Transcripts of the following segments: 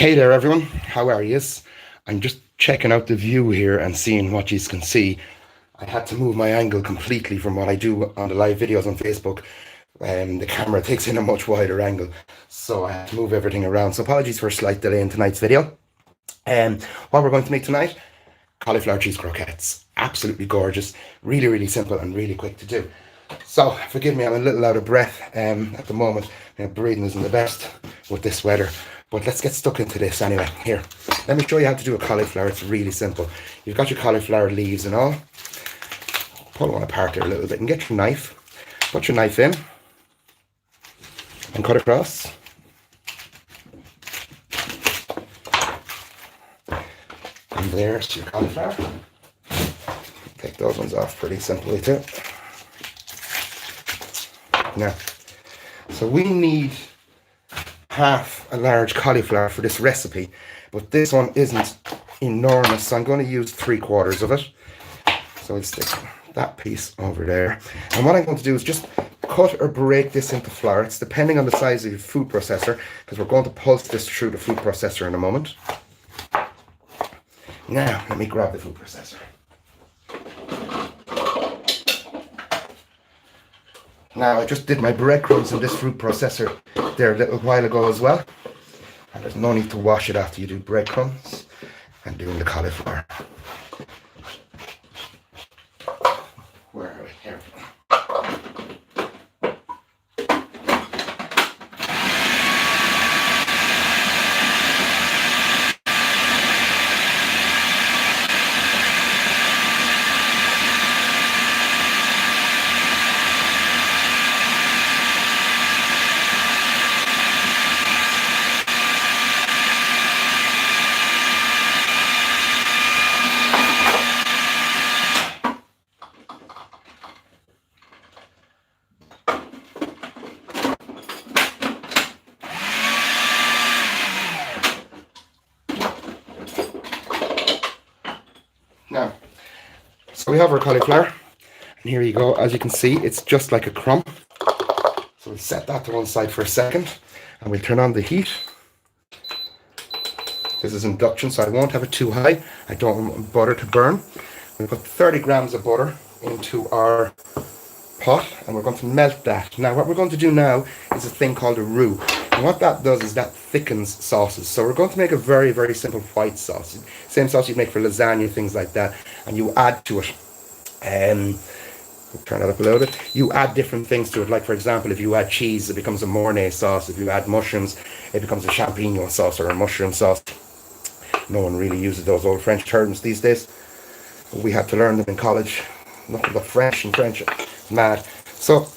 Hey there everyone, how are yous? I'm just checking out the view here and seeing what yous can see. I had to move my angle completely from what I do on the live videos on Facebook. The camera takes in a much wider angle, so I had to move everything around. So apologies for a slight delay in tonight's video. What we're going to make tonight, cauliflower cheese croquettes. Absolutely gorgeous, really simple and really quick to do. So forgive me, I'm a little out of breath at the moment. Breathing isn't the best with this weather. But let's get stuck into this anyway. Here, let me show you how to do a cauliflower. It's really simple. You've got your cauliflower leaves and all. Pull one apart there a little bit and get your knife. Put your knife in and cut across. And there's your cauliflower. Take those ones off pretty simply too. Now, so we need half a large cauliflower for this recipe, but this one isn't enormous, so I'm going to use 3/4 of it. So I'll stick that piece over there, and what I'm going to do is just cut or break this into florets depending on the size of your food processor, because we're going to pulse this through the food processor in a moment. Now let me grab the food processor. Now I just did my breadcrumbs in this food processor there a little while ago as well, and there's no need to wash it after you do breadcrumbs and doing the cauliflower. Where are we? Here. Now, so we have our cauliflower, and here you go. As you can see, it's just like a crumb. So we'll set that to one side for a second, and we'll turn on the heat. This is induction, so I won't have it too high. I don't want butter to burn. We'll put 30 grams of butter into our pot, and we're going to melt that. Now, what we're going to do now is a thing called a roux. And what that does is that thickens sauces. So we're going to make a very simple white sauce. Same sauce you'd make for lasagna, things like that. And you add to it, turn that up a little bit. You add different things to it. Like, for example, if you add cheese, it becomes a Mornay sauce. If you add mushrooms, it becomes a champignon sauce or a mushroom sauce. No one really uses those old French terms these days. We had to learn them in college. Nothing but French and French. Mad. So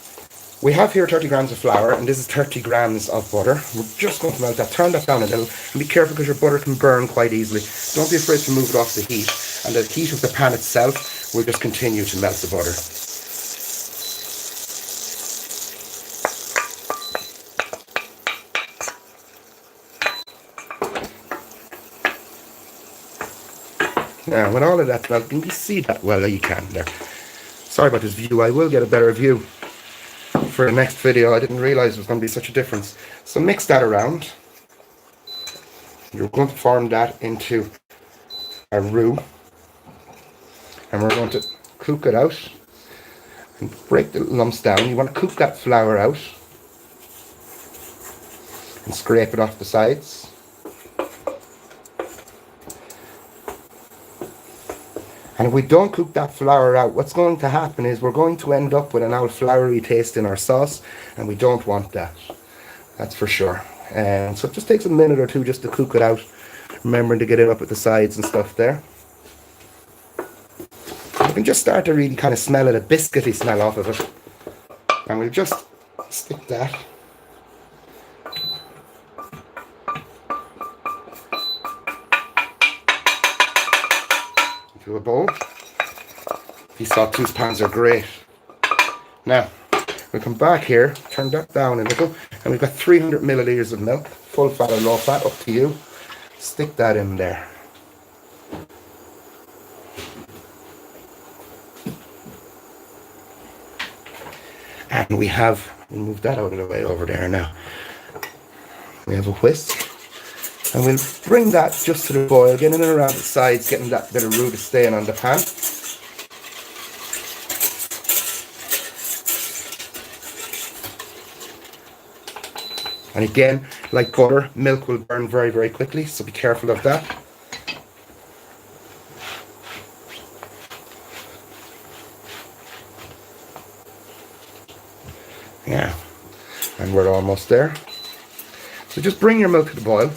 we have here 30 grams of flour, and this is 30 grams of butter. We're just going to melt that. Turn that down a little, and be careful because your butter can burn quite easily. Don't be afraid to move it off the heat, and the heat of the pan itself will just continue to melt the butter. Now, when all of that's melting, you see that well you can there. Sorry about this view. I will get a better view for the next video. I didn't realize there was going to be such a difference. So mix that around. You're going to form that into a roux, and we're going to cook it out and break the lumps down. You want to cook that flour out and scrape it off the sides. And if we don't cook that flour out, what's going to happen is we're going to end up with an old floury taste in our sauce, and we don't want that. That's for sure. And so it just takes a minute or two just to cook it out, remembering to get it up at the sides and stuff there. You can just start to really kind of smell it, a biscuity smell off of it. And we'll just stick that into a bowl. These sawtooth pans are great. Now, we'll come back here, turn that down a little, and we've got 300 milliliters of milk, full fat or low fat, up to you. Stick that in there. And we have, we'll move that out of the way over there now. We have a whisk, And we'll bring that just to the boil, getting it around the sides, getting that bit of roux to stay on the pan. And again, like butter, milk will burn very, very quickly, so be careful of that. Yeah, and we're almost there. So just bring your milk to the boil.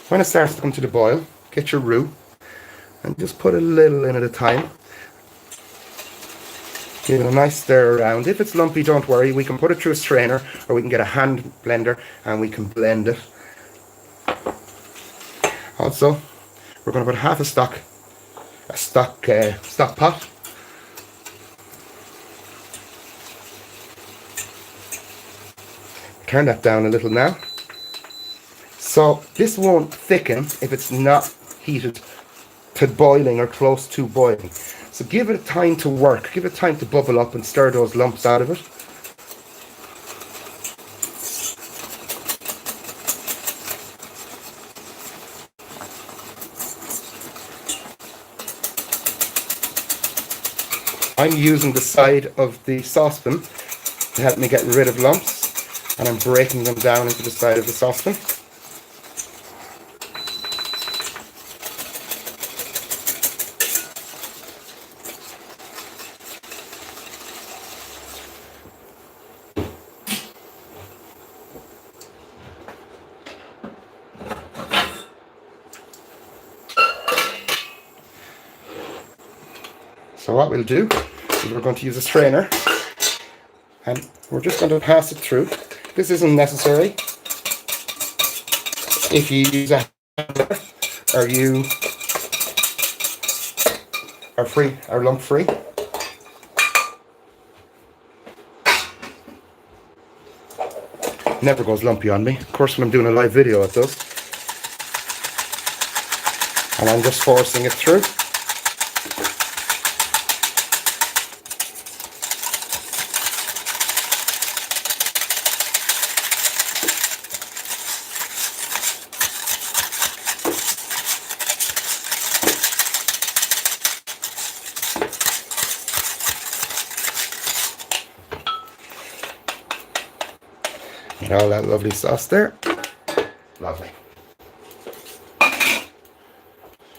When it starts to come to the boil, get your roux and just put a little in at a time. Give it a nice stir around. If it's lumpy, don't worry. We can put it through a strainer or we can get a hand blender and we can blend it. Also, we're going to put half a stock pot. Turn that down a little now. So this won't thicken if it's not heated to boiling or close to boiling. So give it time to work, give it time to bubble up and stir those lumps out of it. I'm using the side of the saucepan to help me get rid of lumps, and I'm breaking them down into the side of the saucepan. So what we'll do is we're going to use a strainer and we're just going to pass it through. This isn't necessary if you use a handler or you are lump free. Never goes lumpy on me. Of course, when I'm doing a live video it does. And I'm just forcing it through. Get all that lovely sauce there. Lovely.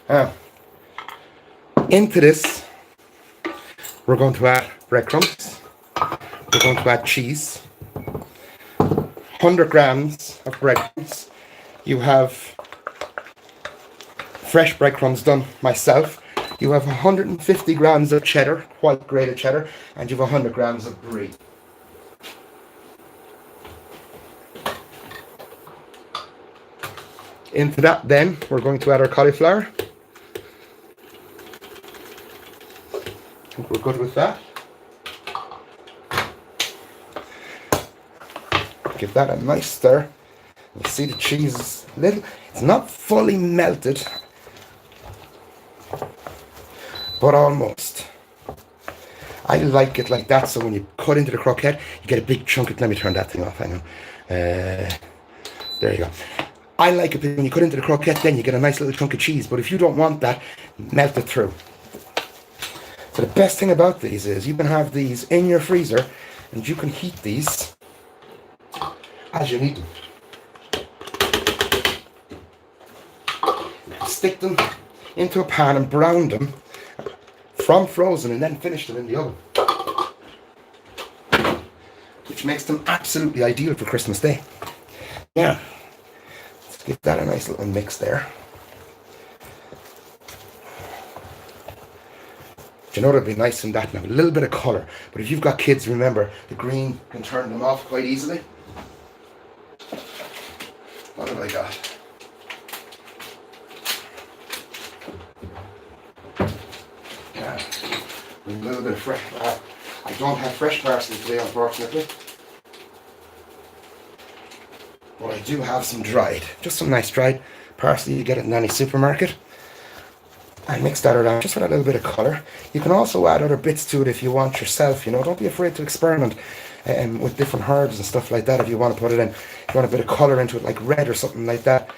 Now, into this, we're going to add breadcrumbs. We're going to add cheese. 100 grams of breadcrumbs. You have fresh breadcrumbs done myself. You have 150 grams of cheddar, white grated cheddar, and you have 100 grams of brie. Into that then, we're going to add our cauliflower. I think we're good with that. Give that a nice stir. You see the cheese is little, it's not fully melted, but almost. I like it like that, so when you cut into the croquette, you get a big chunk of, let me turn that thing off, hang on. There you go. I like it when you cut into the croquette, then you get a nice little chunk of cheese, but if you don't want that, melt it through. So the best thing about these is you can have these in your freezer and you can heat these as you need them. Stick them into a pan and brown them from frozen and then finish them in the oven, which makes them absolutely ideal for Christmas Day. Yeah. Give that a nice little mix there. Do you know what would be nice in that now? A little bit of colour. But if you've got kids, remember, the green can turn them off quite easily. What have I got? Yeah, a little bit of fresh. I don't have fresh parsley today, unfortunately. But I do have some dried, just some nice dried parsley. You get it in any supermarket. And mix that around just for a little bit of colour. You can also add other bits to it if you want yourself, you know. Don't be afraid to experiment with different herbs and stuff like that if you want to put it in. If you want a bit of colour into it, like red or something like that,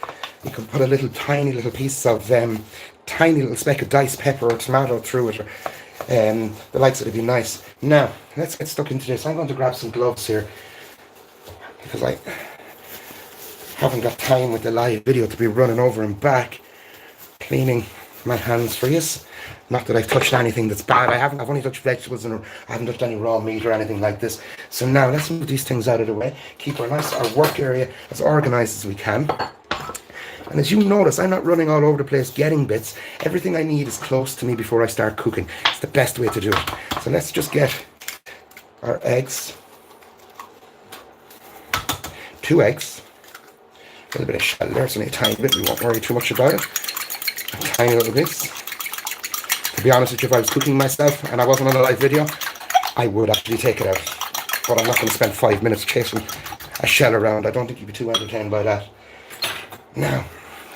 You can put a little tiny little piece of tiny little speck of diced pepper or tomato through it, or the likes of it would be nice. Now let's get stuck into this. I'm going to grab some gloves here because I haven't got time with the live video to be running over and back cleaning my hands for you. Not that I've touched anything that's bad. I've only touched vegetables, and I haven't touched any raw meat or anything like this. So now let's move these things out of the way. Keep our work area as organized as we can. And as you notice, I'm not running all over the place getting bits. Everything I need is close to me before I start cooking. It's the best way to do it. So let's just get our eggs. 2 eggs. A little bit of shell there, it's only a tiny bit. We won't worry too much about it. A tiny little bit. To be honest with you, if I was cooking myself and I wasn't on a live video, I would actually take it out. But I'm not going to spend 5 minutes chasing a shell around. I don't think you'd be too entertained by that. Now,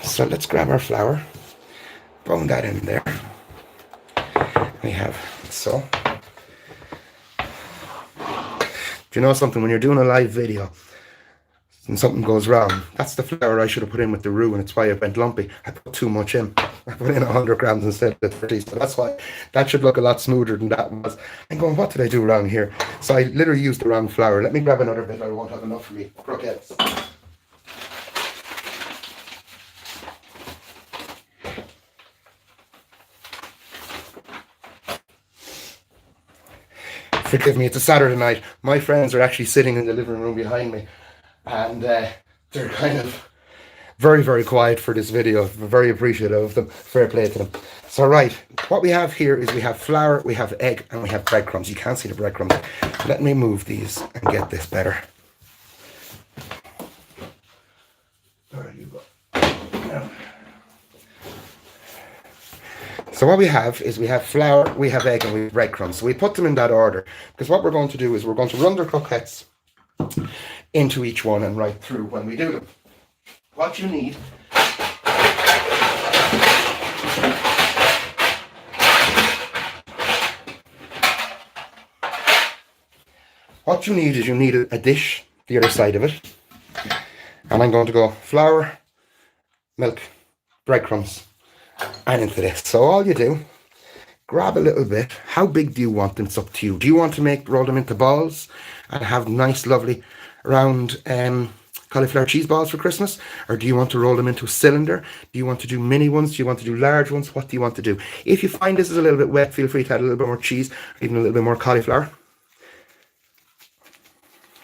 so let's grab our flour. Bone that in there. We have so. Do you know something? When you're doing a live video and something goes wrong, that's the flour I should have put in with the roux, and it's why it went lumpy. I put too much in. I put in 100 grams instead of 30, so that's why that should look a lot smoother than that was. I'm going, what did I do wrong here? So I literally used the wrong flour. Let me grab another bit. I won't have enough for me croquettes. Forgive me, it's a Saturday night. My friends are actually sitting in the living room behind me, and they're kind of very, very quiet for this video. I'm very appreciative of them. Fair play to them. So right, what we have here is we have flour, we have egg, and we have breadcrumbs. You can't see the breadcrumbs. Let me move these and get this better. There you go. Now. So what we have is we have flour, we have egg, and we have breadcrumbs. So we put them in that order, because what we're going to do is we're going to run the croquettes into each one and right through when we do them. What you need is you need a dish, the other side of it. And I'm going to go flour, milk, breadcrumbs, and into this. So all you do, grab a little bit. How big do you want them? It's up to you. Do you want to roll them into balls and have nice, lovely, round cauliflower cheese balls for Christmas? Or do you want to roll them into a cylinder? Do you want to do mini ones? Do you want to do large ones? What do you want to do? If you find this is a little bit wet, feel free to add a little bit more cheese, or even a little bit more cauliflower.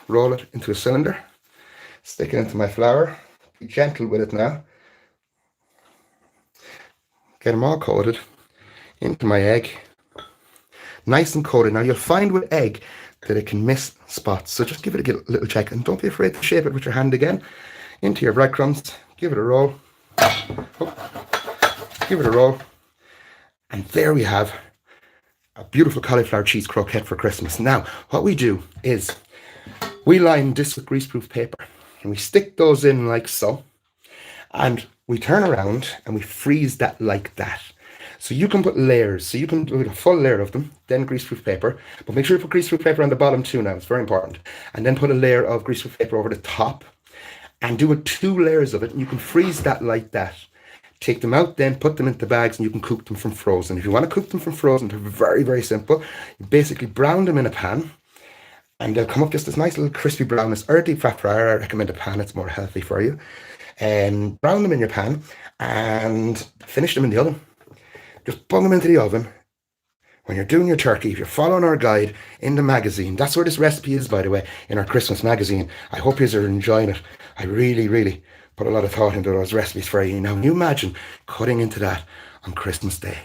Roll it into a cylinder. Stick it into my flour. Be gentle with it now. Get them all coated into my egg. Nice and coated. Now you'll find with egg that it can miss spots. So just give it a little check, and don't be afraid to shape it with your hand again. Into your breadcrumbs. Give it a roll. Give it a roll. And there we have a beautiful cauliflower cheese croquette for Christmas. Now, what we do is we line this with greaseproof paper, and we stick those in like so, and we turn around and we freeze that like that. So you can put layers, so you can do a full layer of them, then greaseproof paper, but make sure you put greaseproof paper on the bottom too now, it's very important. And then put a layer of greaseproof paper over the top, and do 2 layers of it, and you can freeze that like that. Take them out, then put them into bags, and you can cook them from frozen. If you want to cook them from frozen, they're very, very simple. You basically brown them in a pan, and they'll come up just this nice little crispy brownness. Or a deep fat fryer, I recommend a pan, it's more healthy for you. And brown them in your pan, and finish them in the oven. Just bung them into the oven. When you're doing your turkey, if you're following our guide in the magazine, that's where this recipe is, by the way, in our Christmas magazine. I hope you are enjoying it. I really, really put a lot of thought into those recipes for you. Now, can you imagine cutting into that on Christmas Day?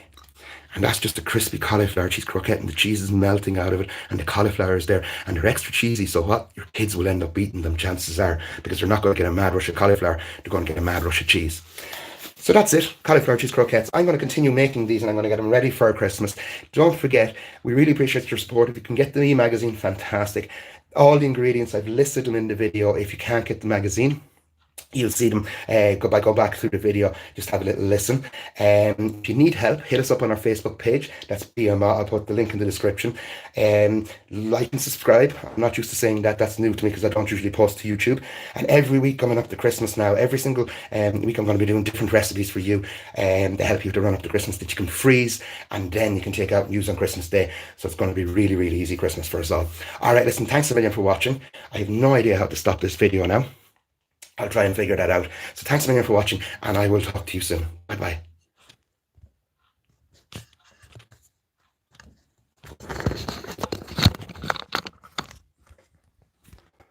And that's just a crispy cauliflower cheese croquette, and the cheese is melting out of it, and the cauliflower is there, and they're extra cheesy. So what? Your kids will end up eating them, chances are, because they're not going to get a mad rush of cauliflower, they're going to get a mad rush of cheese. So that's it, cauliflower cheese croquettes. I'm going to continue making these, and I'm going to get them ready for Christmas. Don't forget, we really appreciate your support. If you can get the e-magazine, fantastic. All the ingredients, I've listed them in the video if you can't get the magazine. You'll see them. Go back through the video, just have a little listen. If you need help, hit us up on our Facebook page. That's BMR. I'll put the link in the description. Like and subscribe. I'm not used to saying that. That's new to me because I don't usually post to YouTube. And every week coming up to Christmas now, every single week I'm going to be doing different recipes for you to help you to run up to Christmas that you can freeze and then you can take out and use on Christmas Day. So it's going to be really, really easy Christmas for us all. All right, listen, thanks a million for watching. I have no idea how to stop this video now. I'll try and figure that out. So thanks a million for watching, and I will talk to you soon. Bye bye.